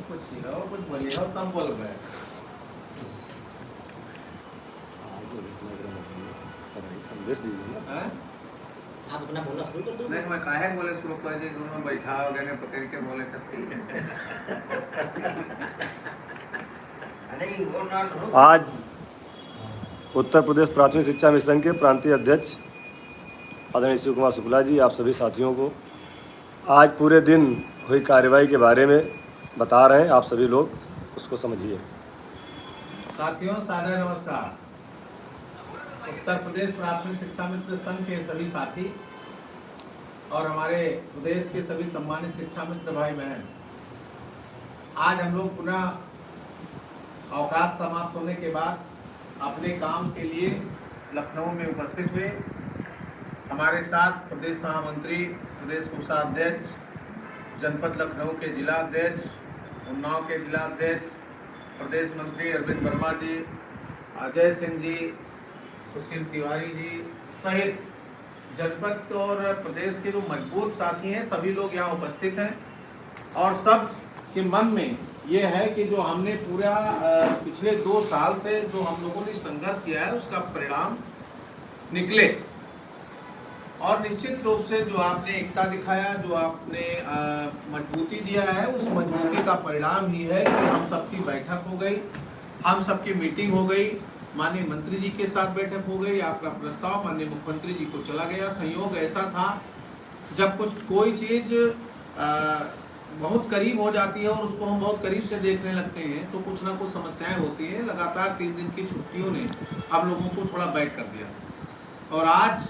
कुछ बोलिए हो तब बोल रहे हैं। संदेश दीजिए ना। आप अपना बोलना शुरू कर दो। नहीं मैं काहे बोले शुरू कर दी दोनों बैठा हो गए पकड़ के बोले आज उत्तर प्रदेश प्राथमिक शिक्षा मिशन के प्रांतीय अध्यक्ष आदरणीय शिव कुमार शुक्ला जी आप सभी साथियों को आज पूरे दिन हुई कार्रवाई के बारे में बता रहे हैं। आप सभी लोग उसको समझिए। साथियों सादर नमस्कार। उत्तर प्रदेश प्राथमिक शिक्षा मित्र संघ के सभी साथी और हमारे प्रदेश के सभी सम्मानित शिक्षा मित्र भाई बहन, आज हम लोग पुनः अवकाश समाप्त होने के बाद अपने काम के लिए लखनऊ में उपस्थित हुए। हमारे साथ प्रदेश महामंत्री, प्रदेश कोषाध्यक्ष, जनपद लखनऊ के जिला अध्यक्ष, उन्नाव के जिला अध्यक्ष, प्रदेश मंत्री अरविंद वर्मा जी, अजय सिंह जी, सुशील तिवारी जी सहित जनपद और प्रदेश के जो मजबूत साथी हैं सभी लोग यहाँ उपस्थित हैं। और सब के मन में ये है कि जो हमने पूरा पिछले 2 साल से जो हम लोगों ने संघर्ष किया है उसका परिणाम निकले। और निश्चित रूप से जो आपने एकता दिखाया, जो आपने मजबूती दिया है, उस मजबूती का परिणाम ही है कि हम सबकी बैठक हो गई, हम सबकी मीटिंग हो गई, माननीय मंत्री जी के साथ बैठक हो गई, आपका प्रस्ताव माननीय मुख्यमंत्री जी को चला गया। संयोग ऐसा था जब कोई चीज़ बहुत करीब हो जाती है और उसको हम बहुत करीब से देखने लगते हैं तो कुछ ना कुछ समस्याएं होती हैं। लगातार 3 दिन की छुट्टियों ने हम लोगों को थोड़ा बैक कर दिया और आज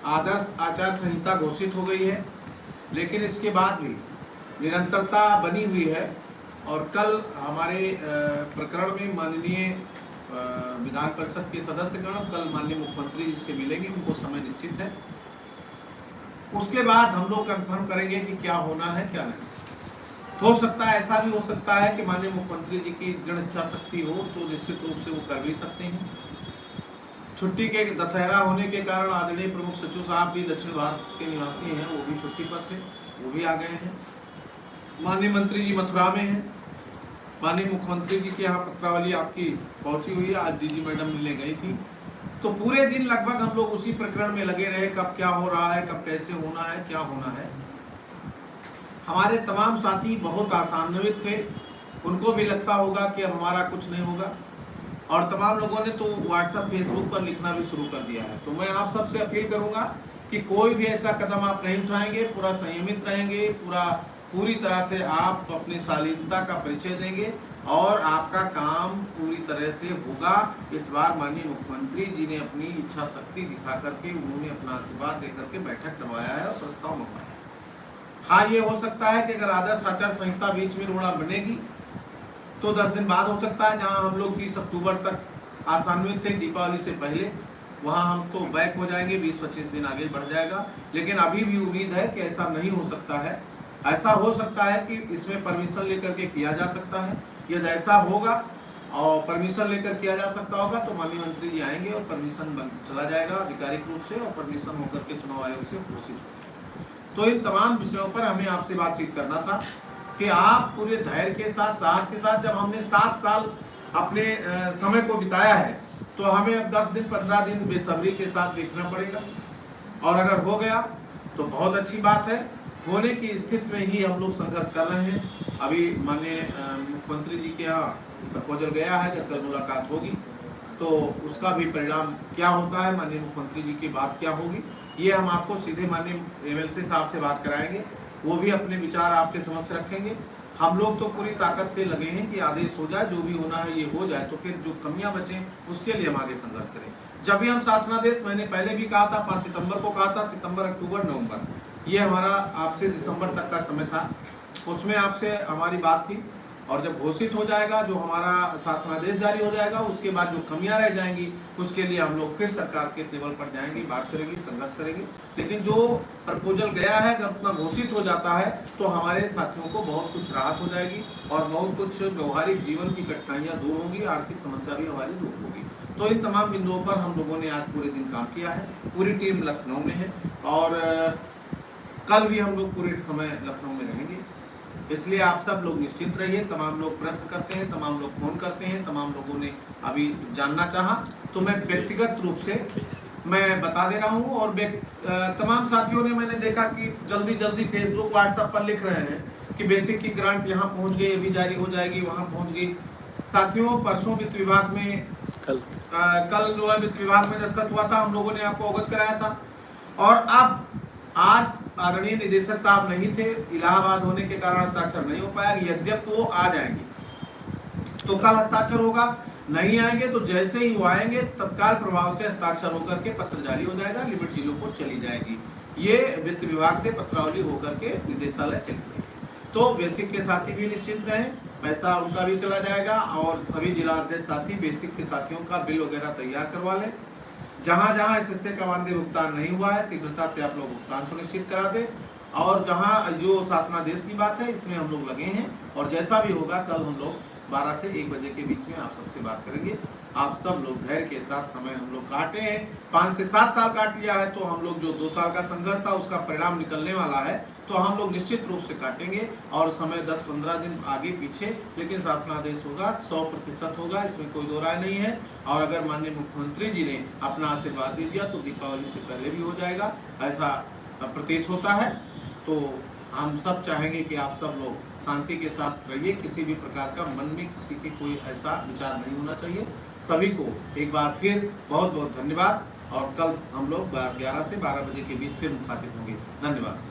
आदर्श आचार संहिता घोषित हो गई है, लेकिन इसके बाद भी निरंतरता बनी हुई है। और कल हमारे प्रकरण में माननीय विधान परिषद के सदस्यगण कल माननीय मुख्यमंत्री जी से मिलेंगे, उनको समय निश्चित है। उसके बाद हम लोग कंफर्म करेंगे कि क्या होना है क्या नहीं। हो सकता है, ऐसा भी हो सकता है कि माननीय मुख्यमंत्री जी की दृढ़ इच्छा शक्ति हो तो निश्चित रूप से वो कर भी सकते हैं। छुट्टी के दशहरा होने के कारण आदरणीय प्रमुख सचिव साहब भी दक्षिण भारत के निवासी हैं, वो भी छुट्टी पर थे, वो भी आ गए हैं। माननीय मंत्री जी मथुरा में हैं, माननीय मुख्यमंत्री जी के यहाँ पत्रावली आपकी पहुंची हुई है, आज डीजी मैडम मिलने गई थी। तो पूरे दिन लगभग हम लोग उसी प्रकरण में लगे रहे, कब क्या हो रहा है, कब कैसे होना है, क्या होना है। हमारे तमाम साथी बहुत आशान्वित थे, उनको भी लगता होगा कि अब हमारा कुछ नहीं होगा और तमाम लोगों ने तो व्हाट्सएप फेसबुक पर लिखना भी शुरू कर दिया है। तो मैं आप सबसे अपील करूंगा कि कोई भी ऐसा कदम आप नहीं उठाएंगे, पूरा संयमित रहेंगे, पूरी तरह से आप अपनी शालीनता का परिचय देंगे और आपका काम पूरी तरह से होगा। इस बार माननीय मुख्यमंत्री जी ने अपनी इच्छा शक्ति दिखा करके उन्होंने अपना आशीर्वाद दे करके बैठक करवाया है और प्रस्ताव मंगवाया है। हाँ, ये हो सकता है कि अगर आदर्श आचार संहिता बीच में रोड़ा बनेगी तो 10 दिन बाद हो सकता है। जहाँ हम लोग 30 अक्टूबर तक आशान्वित थे दीपावली से पहले, वहाँ हम तो बैक हो जाएंगे, 20-25 दिन आगे बढ़ जाएगा। लेकिन अभी भी उम्मीद है कि ऐसा नहीं हो सकता है। ऐसा हो सकता है कि इसमें परमिशन लेकर के किया जा सकता है। यदि ऐसा होगा और परमिशन लेकर किया जा सकता होगा तो माननीय मंत्री जी आएंगे और परमिशन चला जाएगा आधिकारिक रूप से और परमिशन होकर के चुनाव आयोग से घोषित हो। तो इन तमाम विषयों पर हमें आपसे बातचीत करना था कि आप पूरे धैर्य के साथ, साहस के साथ, जब हमने 7 साल अपने समय को बिताया है तो हमें अब 10 दिन 15 दिन बेसब्री के साथ देखना पड़ेगा। और अगर हो गया तो बहुत अच्छी बात है। होने की स्थिति में ही हम लोग संघर्ष कर रहे हैं। अभी माननीय मुख्यमंत्री जी के यहाँ प्रपोजल गया है, जब कल मुलाकात होगी तो उसका भी परिणाम क्या होता है, माननीय मुख्यमंत्री जी की बात क्या होगी, ये हम आपको सीधे माननीय एमएलसी साहब से बात कराएंगे। वो भी अपने विचार आपके समक्ष रखेंगे। हम लोग तो पूरी ताकत से लगे हैं कि आदेश हो जाए, जो भी होना है ये हो जाए, तो फिर जो कमियां बचे उसके लिए हम आगे संघर्ष करें। जब भी हम शासनादेश, मैंने पहले भी कहा था 5 सितंबर को कहा था, सितंबर, अक्टूबर, नवंबर, ये हमारा आपसे दिसंबर तक का समय था, उसमें आपसे हमारी बात थी। और जब घोषित हो जाएगा, जो हमारा शासनादेश जारी हो जाएगा, उसके बाद जो कमियां रह जाएंगी उसके लिए हम लोग फिर सरकार के टेबल पर जाएंगे, बात करेंगे, संघर्ष करेंगे। लेकिन जो प्रपोजल गया है, जब अपना घोषित हो जाता है तो हमारे साथियों को बहुत कुछ राहत हो जाएगी और बहुत कुछ व्यवहारिक जीवन की कठिनाइयाँ दूर होंगी, आर्थिक समस्या भी हमारी दूर होगी। तो इन तमाम बिंदुओं पर हम लोगों ने आज पूरे दिन काम किया है। पूरी टीम लखनऊ में है और कल भी हम लोग पूरे समय लखनऊ में रहेंगे। इसलिए आप सब लोग निश्चिंत रहिए। तमाम लोग प्रश्न करते हैं, तमाम लोग फोन करते हैं, तमाम लोगों ने अभी जानना चाहा, तो मैं व्यक्तिगत रूप से मैं बता दे रहा हूँ। और तमाम साथियों ने मैंने देखा कि जल्दी जल्दी फेसबुक व्हाट्सएप पर लिख रहे हैं कि बेसिक की ग्रांट यहाँ पहुँच गई, अभी जारी हो जाएगी, वहाँ पहुँच गई। साथियों, परसों वित्त विभाग में कल जो है वित्त विभाग में दस्तखत हुआ था, हम लोगों ने आपको अवगत कराया था। और अब आज आदरणीय निदेशक साहब नहीं थे, इलाहाबाद होने के कारण हस्ताक्षर नहीं हो पाया, यद्यपि वो आ जाएंगे तो कल हस्ताक्षर होगा। नहीं आएंगे तो जैसे ही वो आएंगे तत्काल प्रभाव से हस्ताक्षर होकर के पत्र जारी हो जाएगा, लिमिट जिलों को चली जाएगी। ये वित्त विभाग से पत्रावली होकर के निदेशालय चली जाएगी। तो बेसिक के साथी भी निश्चिंत रहें, पैसा उनका भी चला जाएगा। और सभी जिला अध्यक्ष साथी बेसिक के साथियों का बिल वगैरह तैयार करवा लें। जहां जहां एसएसए का मानदेय भुगतान नहीं हुआ है, शीघ्रता से आप लोग भुगतान सुनिश्चित करा दें। और जहां जो शासनादेश की बात है, इसमें हम लोग लगे हैं। और जैसा भी होगा कल हम लोग 12 से 1 बजे के बीच में आप सबसे बात करेंगे। आप सब लोग धैर्य के साथ समय हम लोग काटे हैं। 5 से 7 साल काट लिया है, तो हम लोग जो 2 साल का संघर्ष था उसका परिणाम निकलने वाला है, तो हम लोग निश्चित रूप से काटेंगे। और समय 10-15 दिन आगे पीछे, लेकिन शासनादेश होगा 100% होगा, इसमें कोई दो राय नहीं है। और अगर माननीय मुख्यमंत्री जी ने अपना आशीर्वाद दे दिया तो दीपावली से पहले भी हो जाएगा, ऐसा प्रतीत होता है। तो हम सब चाहेंगे कि आप सब लोग शांति के साथ रहिए, किसी भी प्रकार का मन में किसी के कोई ऐसा विचार नहीं होना चाहिए। सभी को एक बार फिर बहुत बहुत धन्यवाद। और कल हम लोग 11 से 12 बजे के बीच फिर मुखातिब होंगे। धन्यवाद।